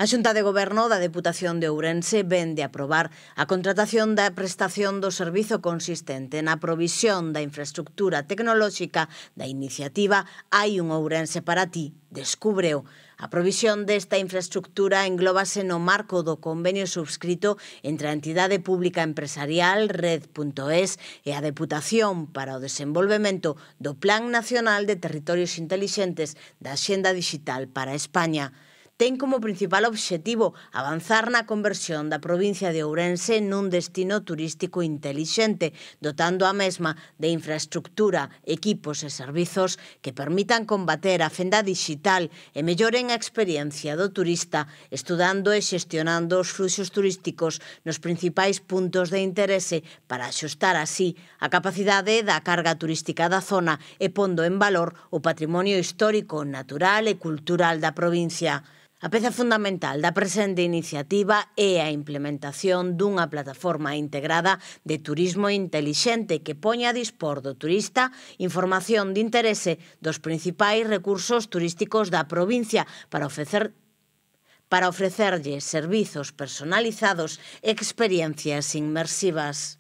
A Xunta de Goberno da Deputación de Ourense vén de aprobar a contratación da prestación do servizo consistente na provisión da infraestructura tecnolóxica da iniciativa Hai un Ourense para ti, descúbreo. A provisión desta infraestructura englóbase no marco do convenio subscrito entre a entidade pública empresarial Red.es e a Deputación para o desenvolvemento do Plan Nacional de Territorios Intelixentes da Axenda Digital para España. Ten como principal obxectivo avanzar na conversión da provincia de Ourense nun destino turístico intelixente, dotando a mesma de infraestructura, equipos e servizos que permitan combater a fenda digital e melloren a experiencia do turista, estudando e xestionando os fluxos turísticos nos principais puntos de interese para axustar así a capacidade da carga turística da zona e pondo en valor o patrimonio histórico, natural e cultural da provincia. A peza fundamental da presente iniciativa é a implementación dunha plataforma integrada de turismo intelixente que poña a dispor do turista información de interese dos principais recursos turísticos da provincia para ofrecerlle servizos personalizados e experiencias inmersivas.